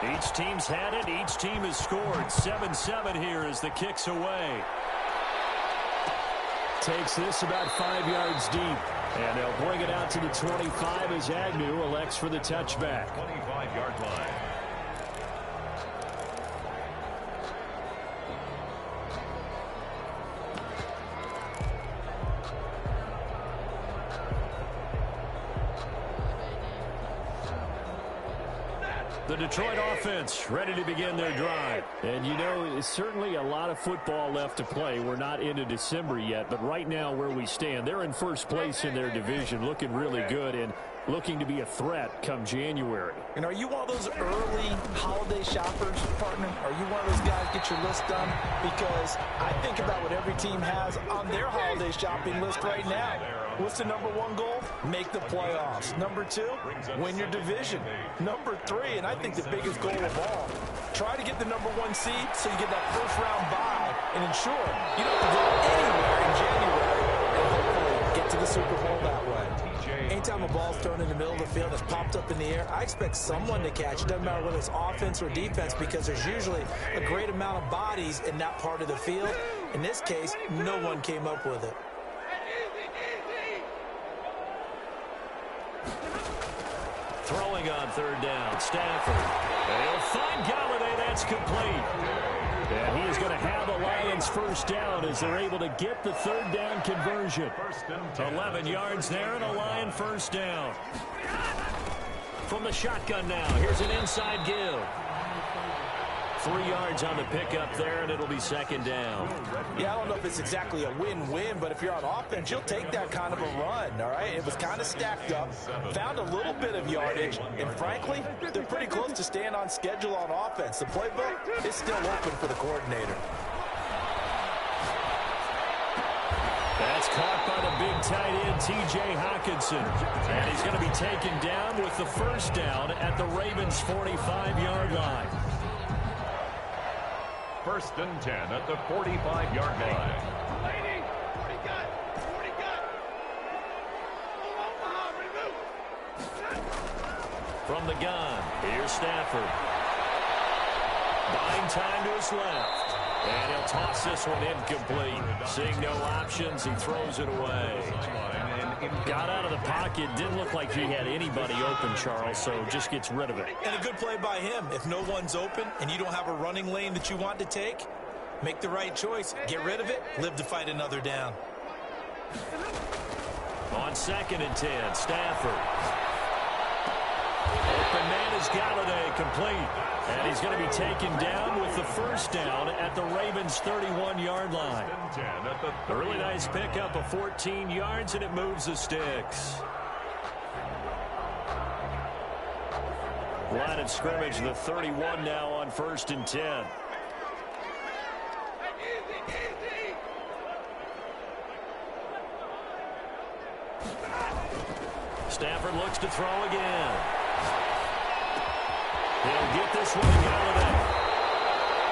Each team's had it. Each team has scored. 7-7 here as the kick's away. Takes this about 5 yards deep. And they'll bring it out to the 25 as Agnew elects for the touchback. 25-yard line. The Detroit offense ready to begin their drive. And, you know, it's certainly a lot of football left to play. We're not into December yet, but right now where we stand, they're in first place in their division, looking really good and looking to be a threat come January. And are you one of those early holiday shoppers, partner? Are you one of those guys get your list done? Because I think about what every team has on their holiday shopping list right now. What's the number one goal? Make the playoffs. Number two, win your division. Number three, and I think the biggest goal of all, try to get the number one seed so you get that first round bye and ensure you don't have to go anywhere in January and hopefully get to the Super Bowl that way. Anytime a ball's thrown in the middle of the field that's popped up in the air, I expect someone to catch it. Doesn't matter whether it's offense or defense because there's usually a great amount of bodies in that part of the field. In this case, no one came up with it. Throwing on third down, Stafford. They'll find Galladay. That's complete. And he is going to have the Lions first down as they're able to get the third down conversion. 11 yards there and a Lion first down. From the shotgun now, here's an inside give. 3 yards on the pickup there, and it'll be second down. Yeah, I don't know if it's exactly a win-win, but if you're on offense, you'll take that kind of a run, all right? It was kind of stacked up, found a little bit of yardage, and frankly, they're pretty close to staying on schedule on offense. The playbook is still open for the coordinator. That's caught by the big tight end, T.J. Hockenson. And he's going to be taken down with the first down at the Ravens' 45-yard line. First and 10 at the 45-yard line. From the gun, here's Stafford. Buying time to his left. And he'll toss this one incomplete. Seeing no options, he throws it away. Got out of the pocket. Didn't look like he had anybody open, Charles, so just gets rid of it. And a good play by him. If no one's open and you don't have a running lane that you want to take, make the right choice. Get rid of it. Live to fight another down. On second and 10, Stafford. Open man is Galladay, complete. And he's going to be taken down with the first down at the Ravens' 31-yard line. A really nice pickup of 14 yards, and it moves the sticks. Line of scrimmage, the 31 now on first and 10. Stafford looks to throw again. He'll get this one to Galladay.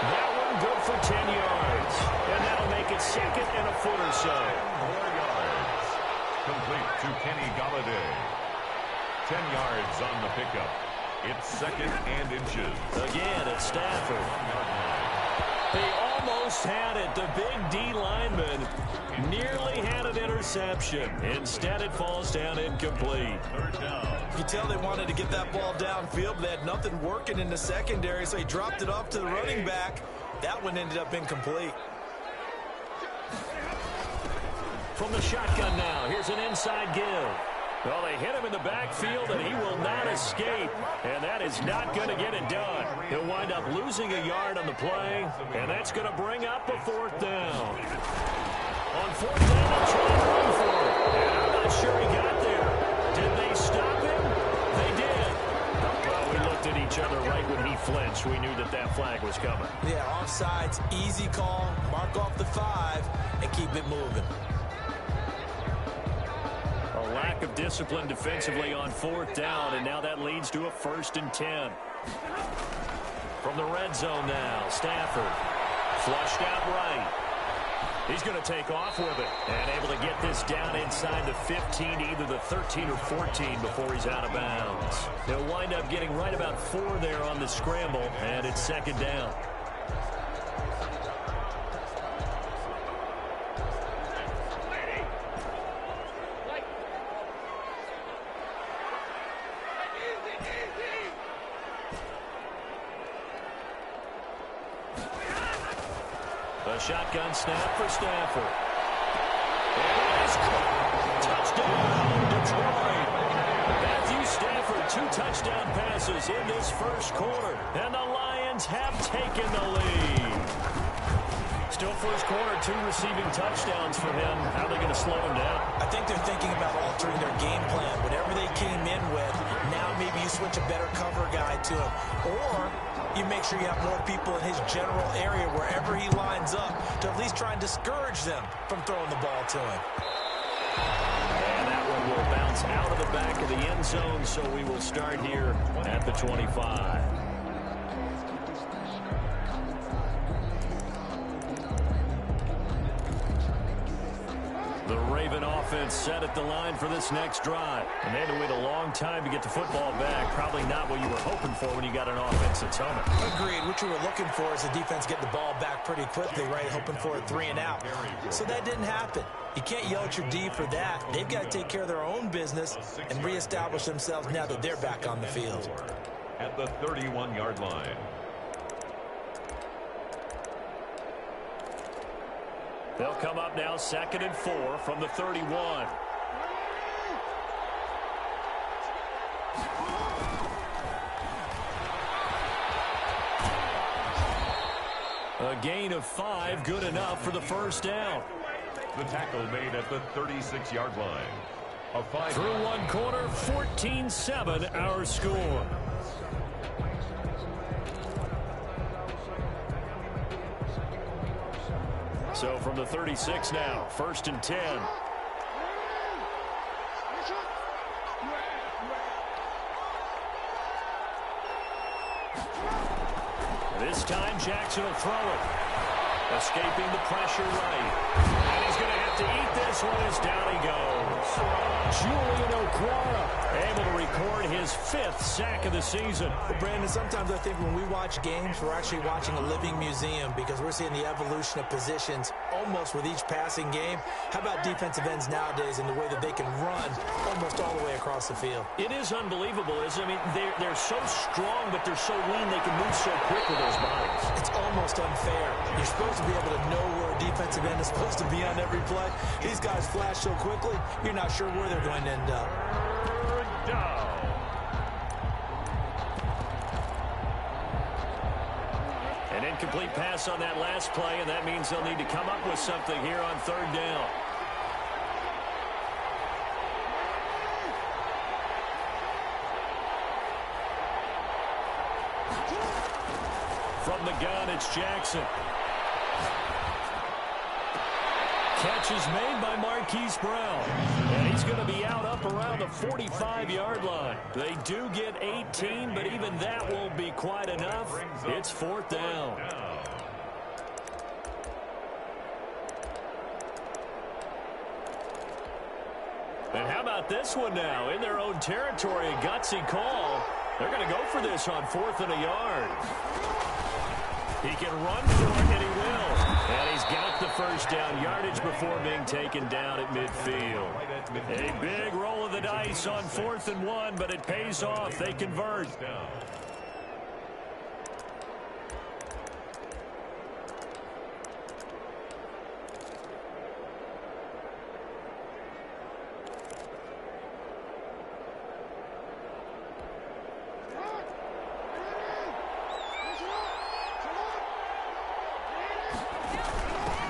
That one good for 10 yards. And that'll make it second and a foot or so. 4 yards. Complete to Kenny Galladay. 10 yards on the pickup. It's second and inches. Again, it's Stafford. They almost had it. The big D lineman nearly had an interception. Instead, it falls down incomplete. Third down. You tell they wanted to get that ball downfield, but they had nothing working in the secondary, so he dropped it off to the running back. That one ended up incomplete. From the shotgun now, here's an inside give. Well, they hit him in the backfield, and he will not escape. And that is not going to get it done. He'll wind up losing a yard on the play, and that's going to bring up a fourth down. On fourth down, they'll try to run for it. And I'm not sure he got there. Did they stop him? They did. Well, we looked at each other right when he flinched. We knew that that flag was coming. Yeah, offsides, easy call, mark off the 5, and keep it moving. A lack of discipline defensively on fourth down, and now that leads to a first and 10. From the red zone now, Stafford flushed out right. He's going to take off with it and able to get this down inside the 15, either the 13 or 14 before he's out of bounds. He'll wind up getting right about 4 there on the scramble, and it's second down. A shotgun snap for Stafford. It is caught. Touchdown, Detroit. Matthew Stafford, 2 touchdown passes in this first quarter. And the Lions have taken the lead. Still first quarter, 2 receiving touchdowns for him. How are they going to slow him down? I think they're thinking about altering their game plan. Whatever they came in with, now maybe you switch a better cover guy to him. Or you make sure you have more people in his general area wherever he lines up to at least try and discourage them from throwing the ball to him. And that one will bounce out of the back of the end zone, so we will start here at the 25. The Raven offense set at the line for this next drive. And they had to wait a long time to get the football back. Probably not what you were hoping for when you got an offense that's home. Agreed. What you were looking for is the defense getting the ball back pretty quickly, right? Hoping for a 3 and out. So that didn't happen. You can't yell at your D for that. They've got to take care of their own business and reestablish themselves now that they're back on the field. At the 31-yard line. They'll come up now 2nd and 4 from the 31. A gain of 5, good enough for the first down. The tackle made at the 36-yard line. A 5 through one quarter, 14-7 our score. So from the 36 now, 1st and 10. This time Jackson will throw it. Escaping the pressure right. And he's going to have to eat this one as down he goes. Julian Okwara able to record his 5th sack of the season. Brandon, sometimes I think when we watch games, we're actually watching a living museum because we're seeing the evolution of positions almost with each passing game. How about defensive ends nowadays and the way that they can run almost all the way across the field? It is unbelievable, isn't it? I mean, they're so strong, but they're so lean, they can move so quick with those bodies. It's almost unfair. You're supposed to be able to know where a defensive end is supposed to be on every play. These guys flash so quickly, you're not sure where they're going to end up. An incomplete pass on that last play, and that means they'll need to come up with something here on 3rd down. From the gun, it's Jackson. Catch is made by Marquise Brown. And he's going to be out up around the 45-yard line. They do get 18, but even that won't be quite enough. It's 4th down. And how about this one now? In their own territory, a gutsy call. They're going to go for this on 4th and a yard. He can run for it, and he will. And he's got the first down yardage before being taken down at midfield. A big roll of the dice on 4th and 1, but it pays off. They convert.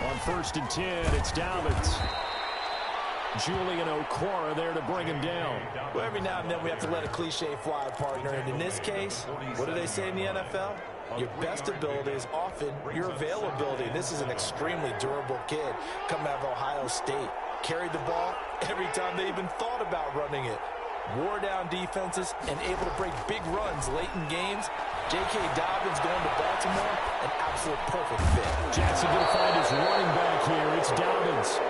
On 1st and 10, it's Dalvin. Julian Okwara there to bring him down. Well, every now and then we have to let a cliche fly, partner. And in this case, what do they say in the NFL? Your best ability is often your availability. This is an extremely durable kid coming out of Ohio State. Carried the ball every time they even thought about running it. wore down defenses, and able to break big runs late in games. J.K. Dobbins going to Baltimore, an absolute perfect fit. Jackson going to find his running back here. It's Dobbins.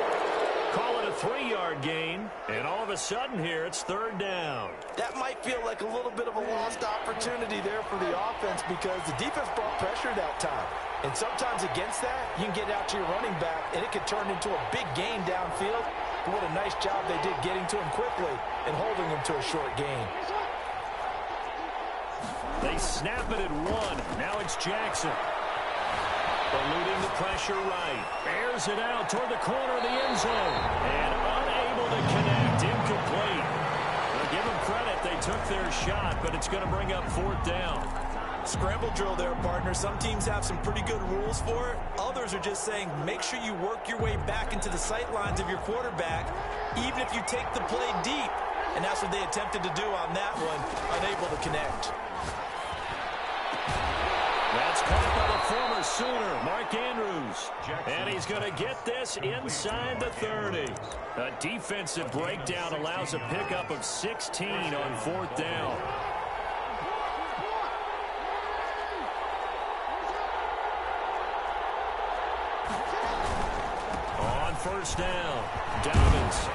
Call it a 3-yard gain, and all of a sudden here it's third down. That might feel like a little bit of a lost opportunity there for the offense because the defense brought pressure that time. And sometimes against that, you can get out to your running back, and it could turn into a big gain downfield. But what a nice job they did getting to him quickly and holding him to a short gain. They snap it at 1. Now it's Jackson. Eluding the pressure right. Airs it out toward the corner of the end zone. And unable to connect. Incomplete. Now give them credit. They took their shot, but it's going to bring up fourth down. Scramble drill there, partner. Some teams have some pretty good rules for it. Others are just saying make sure you work your way back into the sight lines of your quarterback, even if you take the play deep. And that's what they attempted to do on that one, unable to connect. That's caught by the former Sooner, Mark Andrews. And he's going to get this inside the 30. A defensive breakdown allows a pickup of 16 on fourth down. On first down, Dobbins.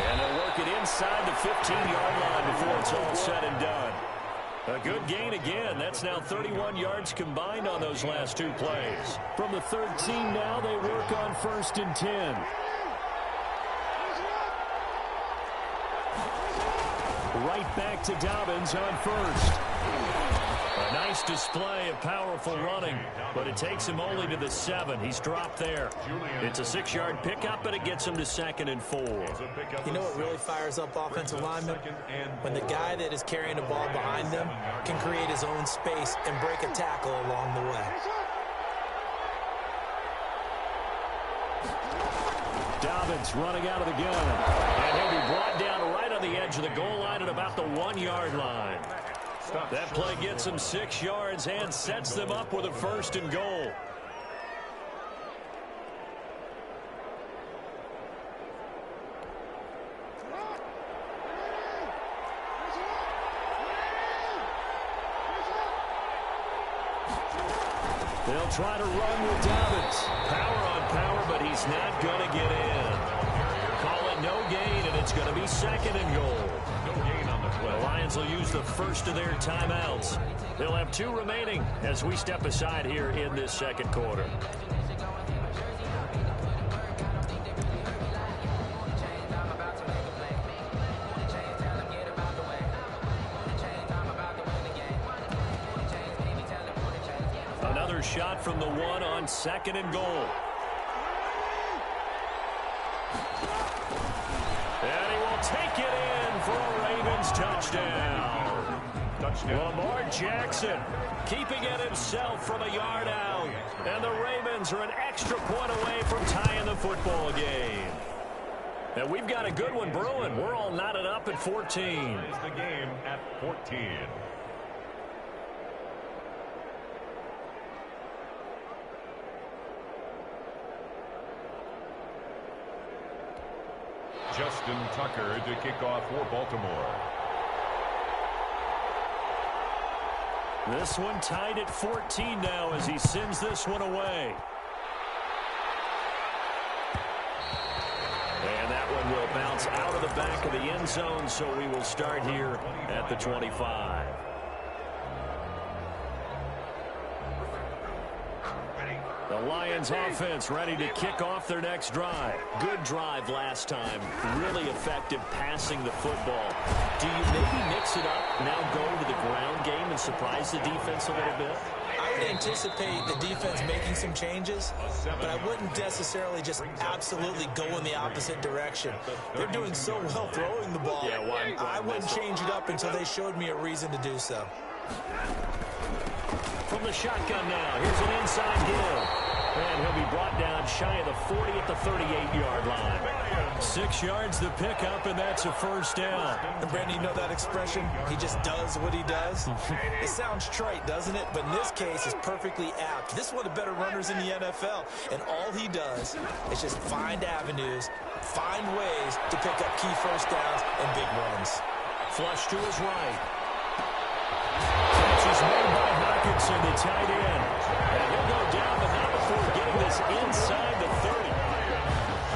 And they'll work it inside the 15-yard line before it's all said and done. A good gain again. That's now 31 yards combined on those last two plays. From the 13 now, they work on first and 10. Right back to Dobbins on first. A nice display of powerful running, but it takes him only to the 7. He's dropped there. It's a 6-yard pickup, but it gets him to 2nd and 4. You know what really fires up offensive linemen? When the guy that is carrying the ball behind them can create his own space and break a tackle along the way. Dobbins running out of the gun. And he'll be brought down right on the edge of the goal line at about the 1-yard line. That play gets them 6 yards and sets them up with a 1st and goal. They'll try to run with Dobbins. Power on power, but he's not going to get in. Call it no gain, and it's going to be 2nd and goal. The Lions will use the first of their timeouts. They'll have 2 remaining as we step aside here in this second quarter. Another shot from the 1 on 2nd and goal. And he will take it in for a Ravens touchdown. Lamar Jackson keeping it himself from a yard out. And the Ravens are an extra point away from tying the football game. And we've got a good one brewing. We're all knotted up at 14. Is the game at 14. Justin Tucker to kick off for Baltimore. This one tied at 14 now as he sends this one away. And that one will bounce out of the back of the end zone, so we will start here at the 25. The Lions offense ready to kick off their next drive. Good drive last time. Really effective passing the football. Do you maybe mix it up, now go to the ground game and surprise the defense a little bit? I would anticipate the defense making some changes, but I wouldn't necessarily just absolutely go in the opposite direction. They're doing so well throwing the ball. Yeah, why I wouldn't change it up until they showed me a reason to do so. From the shotgun now, here's an inside give. And he'll be brought down shy of the 40 at the 38-yard line. 6 yards the pickup, and that's a first down. And Brandon, you know that expression? He just does what he does? It sounds trite, doesn't it? But in this case, it's perfectly apt. This is one of the better runners in the NFL. And all he does is just find avenues, find ways to pick up key first downs and big runs. Flush to his right. Catch is made by Hawkinson, the tight end. And he'll go down, but not before getting this inside the 30.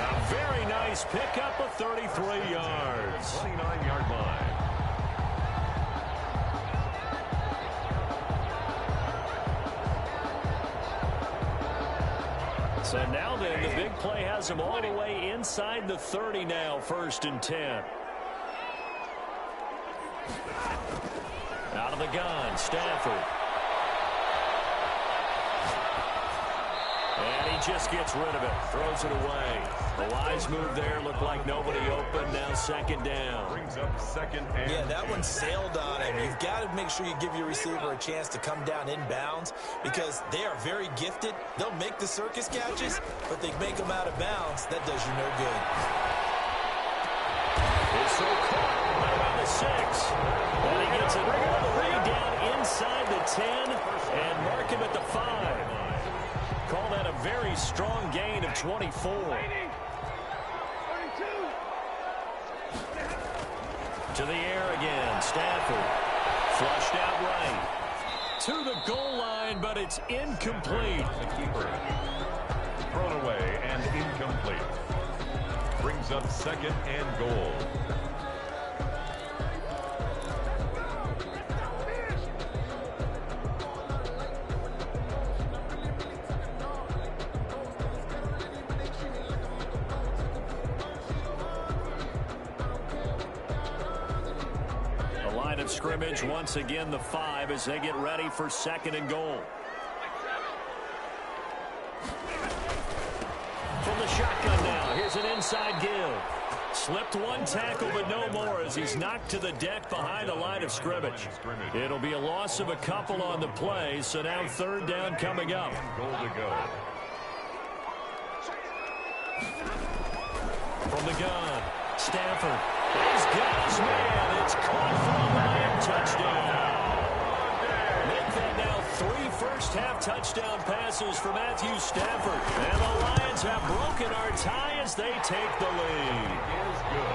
A very nice pickup of 33 yards. 29-yard line. So now then, the big play has him all the way inside the 30 now, 1st and 10. Out of the gun, Stafford. And he just gets rid of it, throws it away. A wise move there, looked like nobody open, now 2nd down. Brings up 2nd and yeah, that one sailed on him. You've got to make sure you give your receiver a chance to come down inbounds because they are very gifted. They'll make the circus catches, but they make them out of bounds. That does you no good. It's so caught around the 6. And he gets it all the way down inside the 10 and mark him at the 5. Call that a very strong gain of 24. To the air again, Stafford. Flushed out right. To the goal line, but it's incomplete. The keeper. Thrown away and incomplete. Brings up 2nd and goal. Scrimmage once again the 5 as they get ready for 2nd and goal. From the shotgun now, here's an inside give. Slipped one tackle but no more as he's knocked to the deck behind the line of scrimmage. It'll be a loss of a couple on the play, so now 3rd down coming up. Goal to go. From the gun, Stafford. He's got his man. It's caught from the line. Touchdown. Make that now 3 first-half touchdown passes for Matthew Stafford. And the Lions have broken our tie as they take the lead. Is good.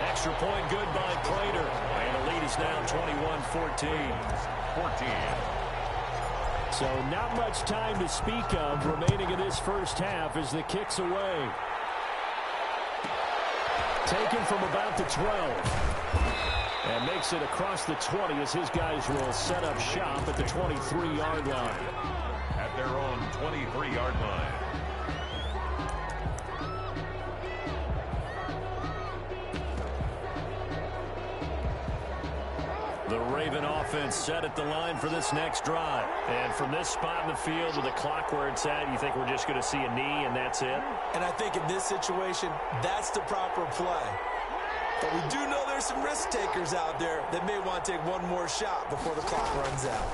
Extra point good by Prater. And the lead is now 21-14. 14. So not much time to speak of remaining in this first half as the kick's away. Taken from about the 12. And makes it across the 20 as his guys will set up shop at the 23-yard line. At their own 23-yard line. The Raven offense set at the line for this next drive. And from this spot in the field with the clock where it's at, you think we're just going to see a knee and that's it? And I think in this situation, that's the proper play. But we do know there's some risk takers out there that may want to take one more shot before the clock runs out.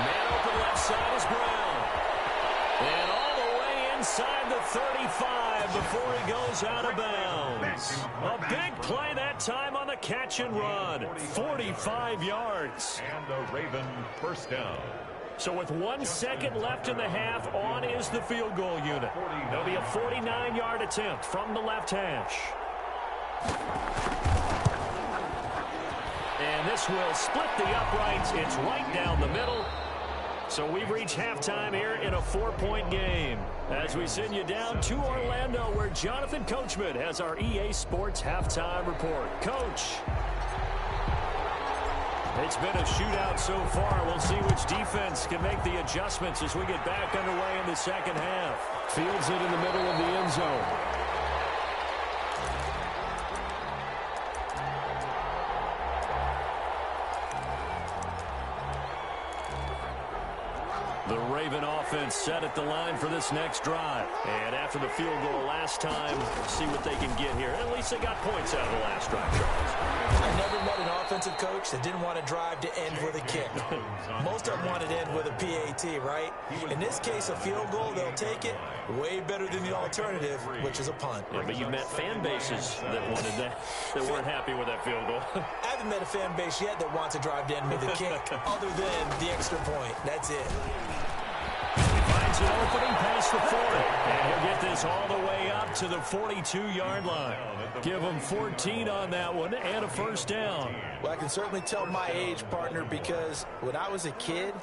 Man open left side is Brown. And all the way inside the 35 before he goes out of bounds. A big play that time on the catch and run. 45 yards. And the Raven first down. So with 1 second left in the half, on is the field goal unit. There'll be a 49-yard attempt from the left hash. And this will split the uprights. It's right down the middle. So we've reached halftime here in a 4-point game. As we send you down to Orlando, where Jonathan Coachman has our EA Sports halftime report. Coach. It's been a shootout so far. We'll see which defense can make the adjustments as we get back underway in the second half. Fields it in the middle of the end zone. The Raven offense set at the line for this next drive. And after the field goal last time, see what they can get here. At least they got points out of the last drive, Charles. I never met an offensive coach that didn't want to drive to end with a kick. Most of them wanted to end with a PAT, right? In this case, a field goal, they'll take it. Way better than the alternative, which is a punt. Yeah, but you've met fan bases that wanted that weren't happy with that field goal. I haven't met a fan base yet that wants to drive to end with a kick, other than the extra point. That's it. Finds Finds an opening past the 40. And he'll get this all the way up to the 42-yard line. Give him 14 on that one and a first down. Well, I can certainly tell my age, partner, because when I was a kid,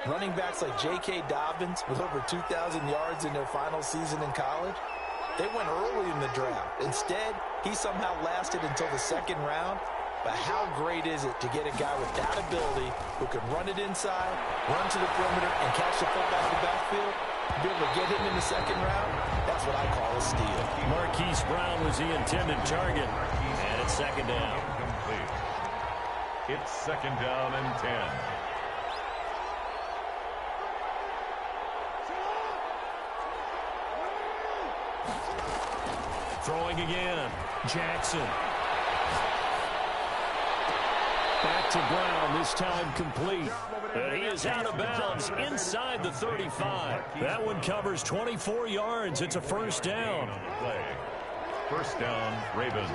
running backs like J.K. Dobbins with over 2,000 yards in their final season in college, they went early in the draft. Instead, he somehow lasted until the second round. But how great is it to get a guy with that ability who can run it inside, run to the perimeter, and catch the football in the backfield? Be able to get him in the second round? That's what I call a steal. Marquise Brown was the intended target. And it's second down. Incomplete. It's second down and 10. Throwing again. Jackson. Back to Brown, this time complete. And he is out of bounds inside the 35. That one covers 24 yards. It's a first down. Play. First down, Ravens.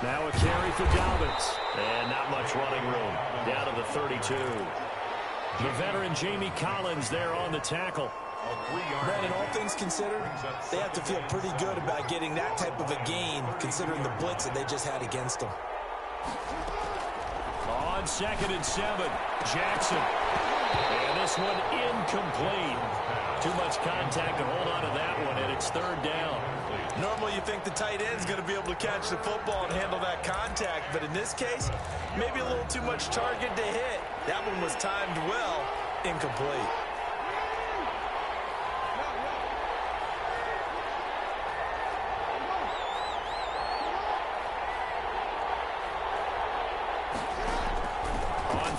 Now a carry for Dobbins. And not much running room. Down to the 32. The veteran Jamie Collins there on the tackle. Brandon, all things considered, they have to feel pretty good about getting that type of a gain, considering the blitz that they just had against them. On 2nd and 7, Jackson. And this one incomplete. Too much contact to hold on to that one, and it's third down. Normally you think the tight end's going to be able to catch the football and handle that contact, but in this case, maybe a little too much target to hit. That one was timed well, incomplete.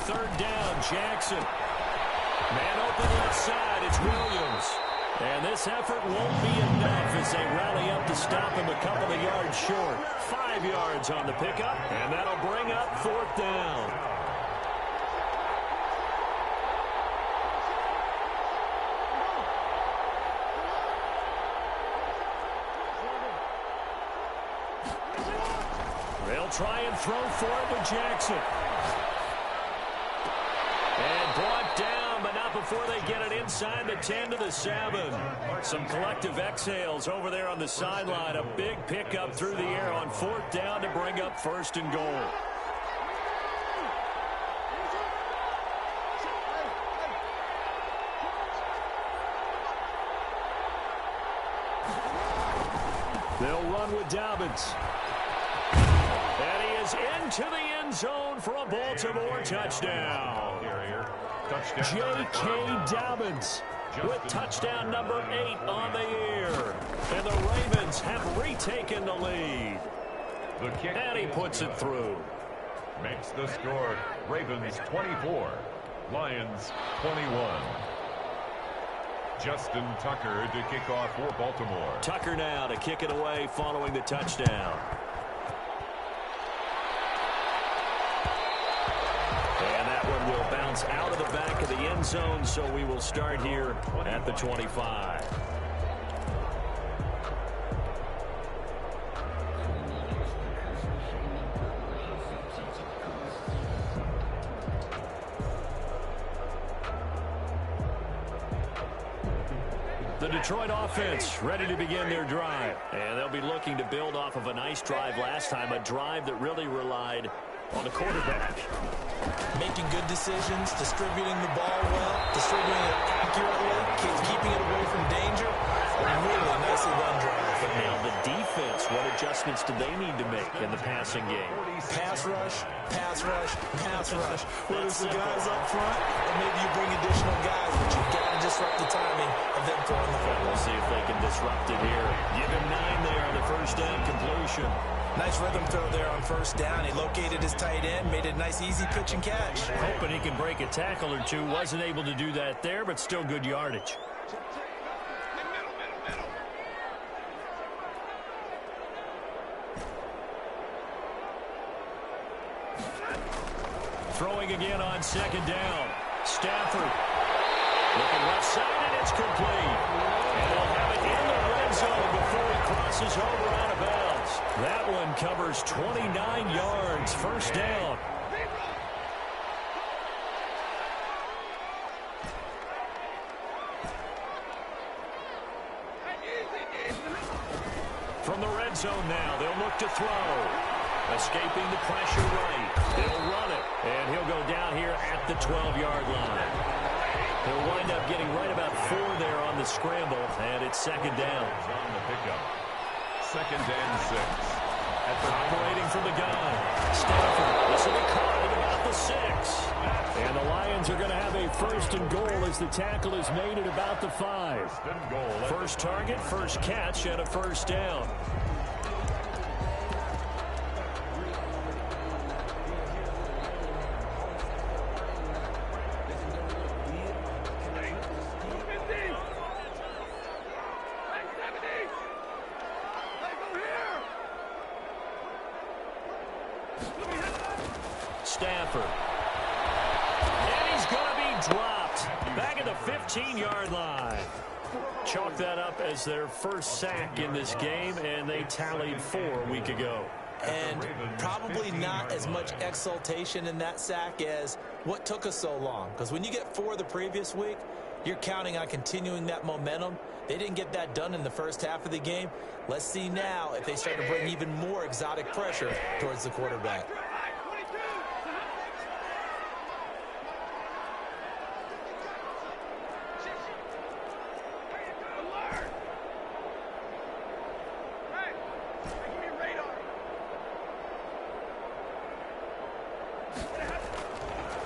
Third down, Jackson. Man open left side, it's Williams. And this effort won't be enough as they rally up to stop him a couple of yards short. 5 yards on the pickup, and that'll bring up fourth down. They'll try and throw for it with Jackson. And brought down, but not before they get it inside the 10 to the 7. Some collective exhales over there on the sideline. A big pickup through the air on fourth down to bring up first and goal. They'll run with Dobbins. And he is into the end zone for a Baltimore touchdown. J.K. Dobbins with touchdown number 8 on the year. And the Ravens have retaken the lead. The kick. And he puts it through. Makes the score Ravens 24, Lions 21. Justin Tucker to kick off for Baltimore. Tucker now to kick it away following the touchdown. And that one will bounce out of the back of the end zone, so we will start here at the 25. The Detroit offense ready to begin their drive. And they'll be looking to build off of a nice drive last time, a drive that really relied on the quarterback. Making good decisions, distributing the ball well, distributing it accurately, keeping it away from danger. A really nicely run drive. But now the defense, what adjustments do they need to make in the passing game? Pass rush, pass rush, pass rush. Whether it's the guys up front, or maybe you bring additional guys, but you've got to disrupt the timing of them throwing the football. We'll see if they can disrupt it here. Give him 9 there on the first down completion. Nice rhythm throw there on first down. He located his tight end, made it a nice easy pitch and catch. Hoping he can break a tackle or two. Wasn't able to do that there, but still good yardage. Throwing again on second down. Stafford looking left side, and it's complete. And they'll have it in the red zone before he crosses over out of bounds. That one covers 29 yards. First down. end zone now. They'll look to throw. Escaping the pressure right. He'll run it. And he'll go down here at the 12-yard line. He'll wind up getting right about 4 there on the scramble, and it's second down. On the pickup. Second and 6. Operating from the gun. Stafford. This will be caught at about the 6. And the Lions are going to have a first and goal as the tackle is made at about the 5. First and goal. First target, first catch, and a first down. Stafford. And he's going to be dropped back at the 15-yard line. Chalk that up as their first sack in this game, and they tallied 4 a week ago. And probably not as much exultation in that sack as what took us so long. Because when you get 4 the previous week, you're counting on continuing that momentum. They didn't get that done in the first half of the game. Let's see now if they start to bring even more exotic pressure towards the quarterback.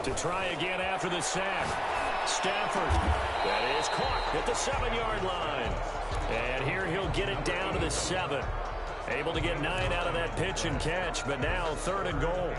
To try again after the sack. Stafford. That is caught at the 7-yard line. And here he'll get it down to the 7. Able to get 9 out of that pitch and catch, but now 3rd and goal.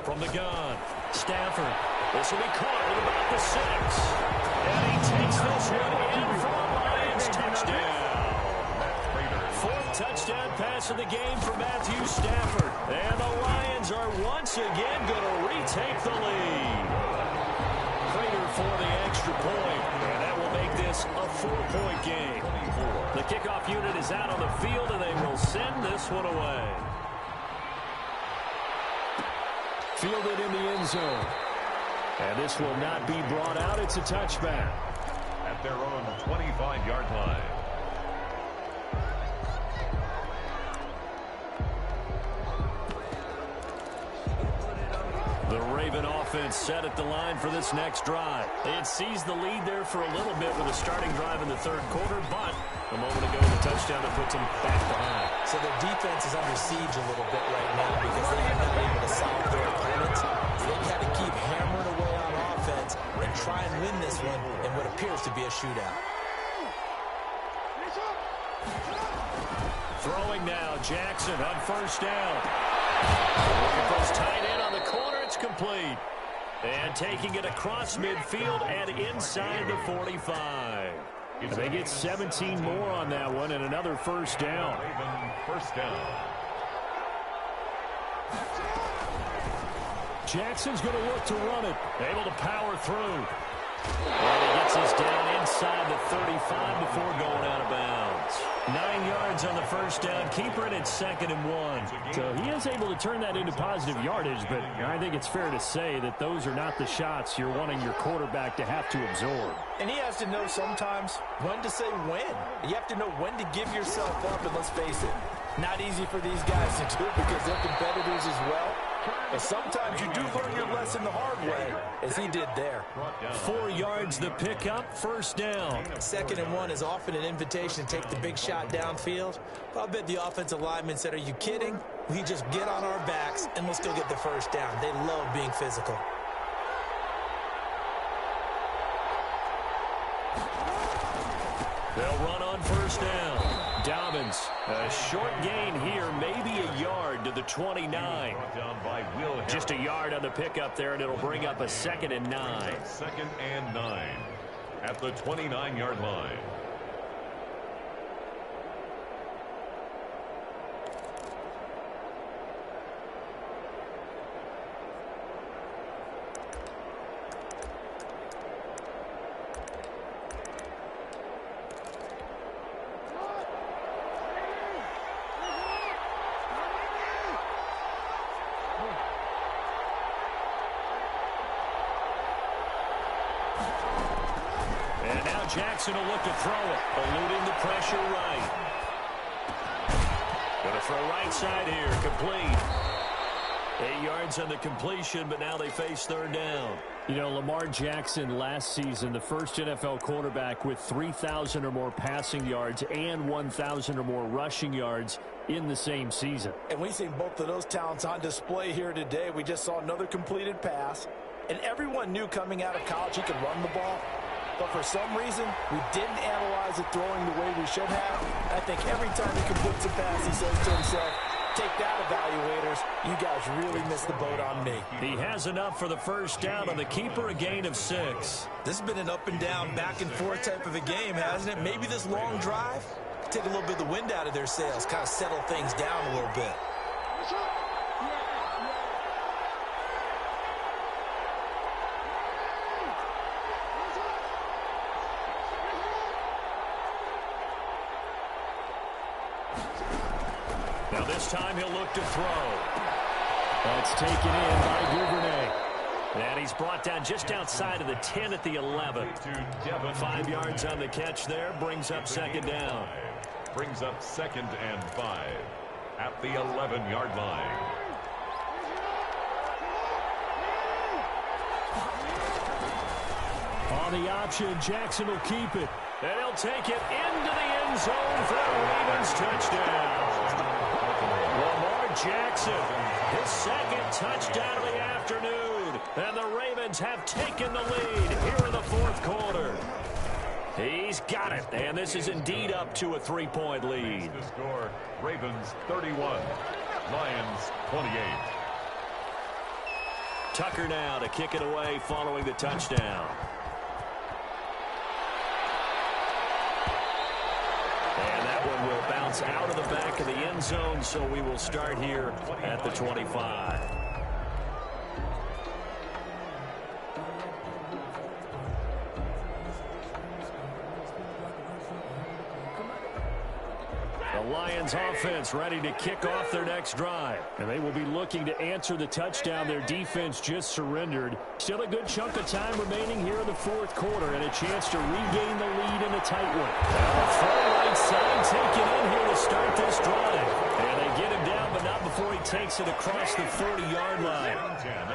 From the gun, Stafford. This will be caught at about the 6. And he takes this one in for a Lions touchdown. 4th touchdown pass of the game for Matthew Stafford. And the Lions are once again going to retake the lead. Prater for the extra point. And that will make this a 4-point game. The kickoff unit is out on the field, and they will send this one away. Fielded in the end zone. And this will not be brought out. It's a touchback. At their own 25-yard line. The Raven offense set at the line for this next drive. They had seized the lead there for a little bit with a starting drive in the 3rd quarter, but a moment ago the touchdown that puts them back behind. So their defense is under siege a little bit right now because they have not been able to solve their opponents. They've had to keep hammering away on offense and try and win this one in what appears to be a shootout. Throwing now, Jackson on first down. It goes tight end on the corner. It's complete. And taking it across midfield and inside the 45. They get 17 more on that one and another first down. First down. Jackson's going to look to run it. Able to power through. And he gets us down inside the 35 before going out of bounds. 9 yards on the first down. Keeper it at 2nd and 1. So he is able to turn that into positive yardage, but I think it's fair to say that those are not the shots you're wanting your quarterback to have to absorb. And he has to know sometimes when to say when. You have to know when to give yourself up, and let's face it, not easy for these guys to do because they're competitors as well. But sometimes you do learn your lesson the hard way, as he did there. 4 yards the pickup, first down. 2nd and 1 is often an invitation to take the big shot downfield. I'll bet the offensive lineman said, are you kidding? We just get on our backs and we'll still get the first down. They love being physical. They'll run on first down. Dobbins, a short gain here, maybe a yard to the 29. Just a yard on the pickup there, and it'll bring up a 2nd and 9. 2nd and 9 at the 29-yard line. Jackson will look to throw it, eluding the pressure right. Going to throw right side here, complete. 8 yards on the completion, but now they face third down. You know, Lamar Jackson last season, the first NFL quarterback with 3,000 or more passing yards and 1,000 or more rushing yards in the same season. And we've seen both of those talents on display here today. We just saw another completed pass, and everyone knew coming out of college he could run the ball. But for some reason, we didn't analyze it throwing the way we should have. I think every time he completes a pass, he says to himself, take that, evaluators. You guys really missed the boat on me. He has enough for the first down on the keeper, a gain of 6. This has been an up and down, back and forth type of a game, hasn't it? Maybe this long drive take a little bit of the wind out of their sails, kind of settle things down a little bit. Now this time he'll look to throw. That's taken in by Duvernay. And he's brought down just outside of the 10 at the 11. 5 yards on the catch there, brings up second down. Brings up 2nd and 5 at the 11-yard line. On the option, Jackson will keep it. And he'll take it into the end zone for a Ravens touchdown. Lamar Jackson, his 2nd touchdown of the afternoon. And the Ravens have taken the lead here in the 4th quarter. He's got it, and this is indeed up to a 3-point lead. The score, Ravens 31, Lions 28. Tucker now to kick it away following the touchdown. And that one will bounce out of the back of the end zone, so we will start here at the 25. The Lions offense ready to kick off their next drive. And they will be looking to answer the touchdown their defense just surrendered. Still a good chunk of time remaining here in the 4th quarter and a chance to regain the lead in a tight one. Full right side taken in here to start this drive. And they get him down, but not before he takes it across the 40-yard line.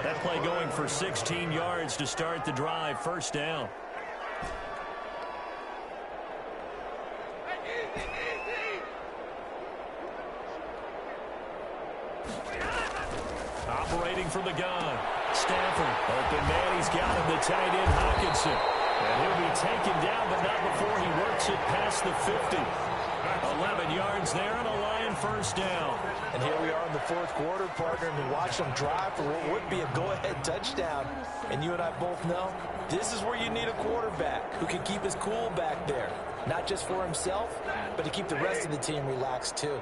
That play going for 16 yards to start the drive. First down. Operating from the gun. Stafford. Open man. He's got him. The tight end, Hawkinson. And he'll be taken down, but not before he works it past the 50. 11 yards there and a Lion first down. And here we are in the 4th quarter, partner, and watch them drive for what would be a go-ahead touchdown. And you and I both know this is where you need a quarterback who can keep his cool back there. Not just for himself, but to keep the rest of the team relaxed too.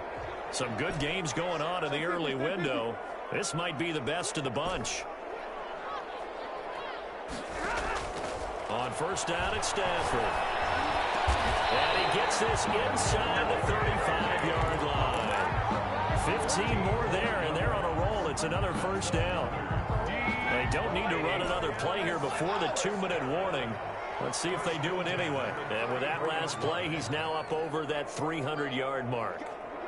Some good games going on in the early window. This might be the best of the bunch. On first down, it's Stafford. And he gets this inside the 35-yard line. 15 more there, and they're on a roll. It's another first down. They don't need to run another play here before the 2-minute warning. Let's see if they do it anyway. And with that last play, he's now up over that 300-yard mark.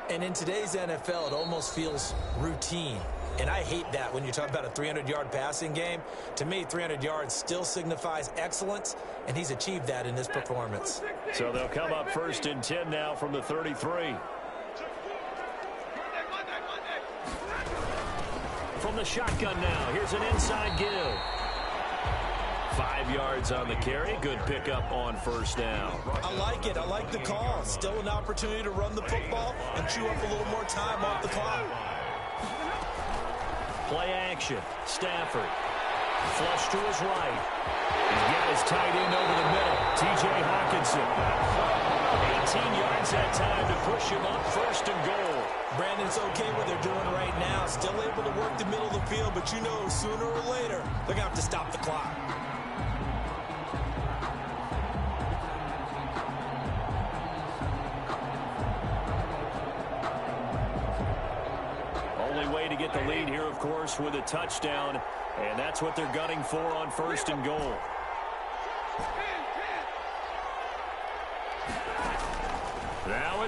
And in today's NFL, it almost feels routine. And I hate that when you talk about a 300-yard passing game. To me, 300 yards still signifies excellence, and he's achieved that in this performance. So they'll come up 1st and 10 now from the 33. From the shotgun now, here's an inside give. 5 yards on the carry. Good pickup on first down. I like it. I like the call. Still an opportunity to run the football and chew up a little more time off the clock. Play action. Stafford. Flush to his right. He's got his tight end over the middle. T.J. Hawkinson. 18 yards that time to push him up 1st and goal. Brandon, it's okay what they're doing right now. Still able to work the middle of the field, but you know sooner or later they're going to have to stop the clock. To get the lead here, of course, with a touchdown, and that's what they're gunning for on 1st and goal.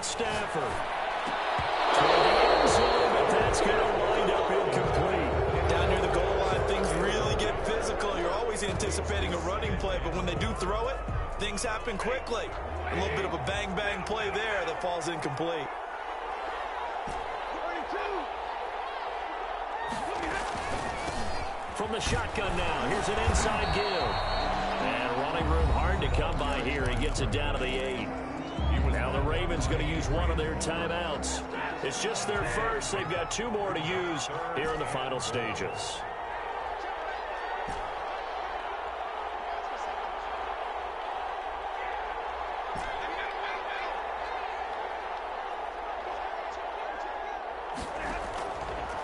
it's Stafford. Toward the end zone, but that's going to wind up incomplete. Down near the goal line, things really get physical. You're always anticipating a running play, but when they do throw it, things happen quickly. A little bit of a bang-bang play there that falls incomplete. From the shotgun now, here's an inside give. And running room hard to come by here. He gets it down to the 8. Now the Ravens going to use one of their timeouts. It's just their first. They've got 2 more to use here in the final stages.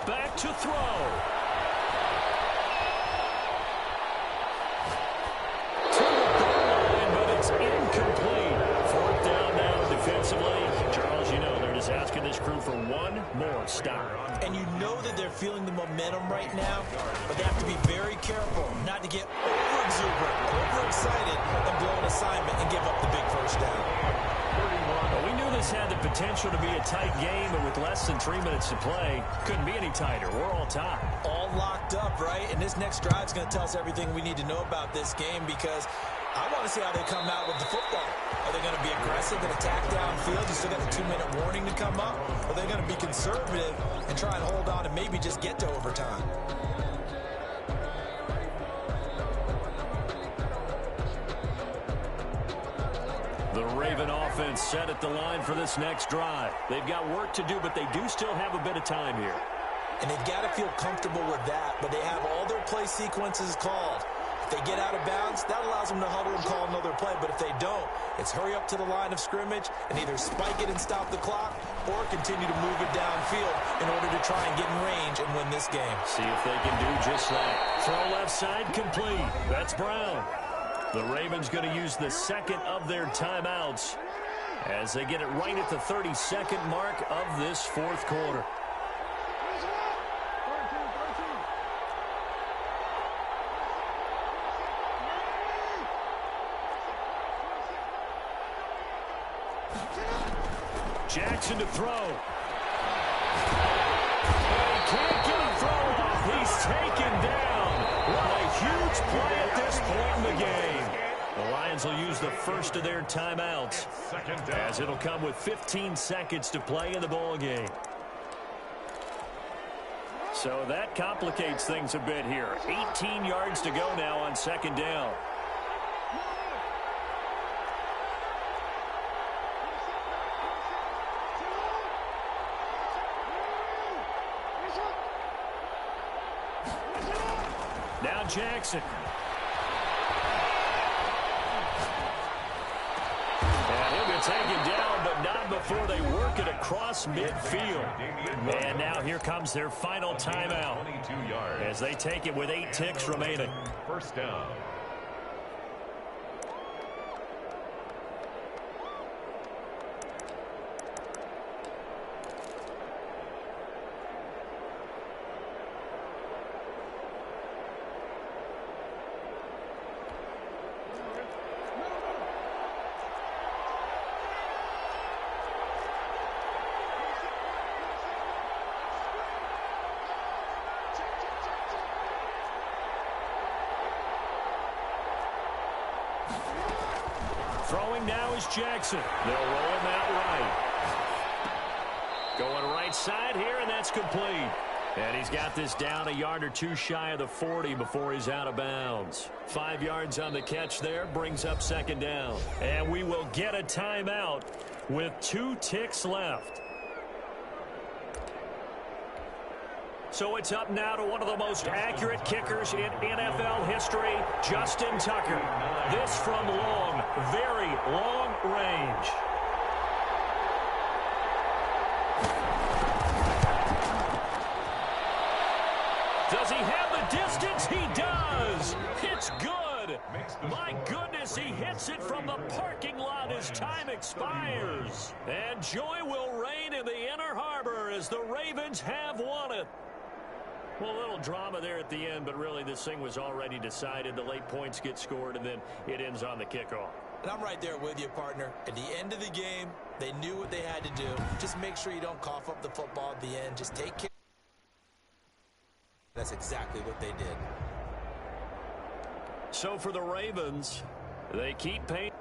Back to throw. To the goal line, but it's incomplete. 4th down now defensively. Charles, you know they're just asking this crew for one more stop. And you know that they're feeling the momentum right now, but they have to be very careful not to get over-exuberant, overexcited, and blow an assignment and give up the big first down. Well, we knew this had the potential to be a tight game, but with less than 3 minutes to play, couldn't be any tighter. We're all tied. All locked up, right? And this next drive is going to tell us everything we need to know about this game because I want to see how they come out with the football. Are they going to be aggressive and attack downfield? You still got a 2-minute warning to come up? Or are they going to be conservative and try and hold on and maybe just get to overtime? The Raven offense set at the line for this next drive. They've got work to do, but they do still have a bit of time here. And they've got to feel comfortable with that, but they have all their play sequences called. If they get out of bounds, that allows them to huddle and call another play. But if they don't, it's hurry up to the line of scrimmage and either spike it and stop the clock or continue to move it downfield in order to try and get in range and win this game. See if they can do just that. Throw left side complete. That's Brown. The Ravens going to use the second of their timeouts as they get it right at the 32nd mark of this 4th quarter. Jackson to throw. He can't get a throw off. He's taken down. What a huge play at this point in the game. The Lions will use the first of their timeouts as it'll come with 15 seconds to play in the ball game. So that complicates things a bit here. 18 yards to go now on 2nd down. Now Jackson. And he'll be taken down, but not before they work it across midfield. And now here comes their final timeout as they take it with 8 ticks remaining. 1st down. Throwing now is Jackson. They'll roll him out right. Going right side here, and that's complete. And he's got this down a yard or 2 shy of the 40 before he's out of bounds. 5 yards on the catch there, brings up 2nd down. And we will get a timeout with 2 ticks left. So it's up now to one of the most accurate kickers in NFL history, Justin Tucker. This from long, very long range. Does he have the distance? He does. It's good. My goodness, he hits it from the parking lot as time expires. And joy will reign in the Inner Harbor as the Ravens have won it. Well, a little drama there at the end, but really this thing was already decided. The late points get scored, and then it ends on the kickoff. And I'm right there with you, partner. At the end of the game, they knew what they had to do. Just make sure you don't cough up the football at the end. Just take care. That's exactly what they did. So for the Ravens, they keep paying.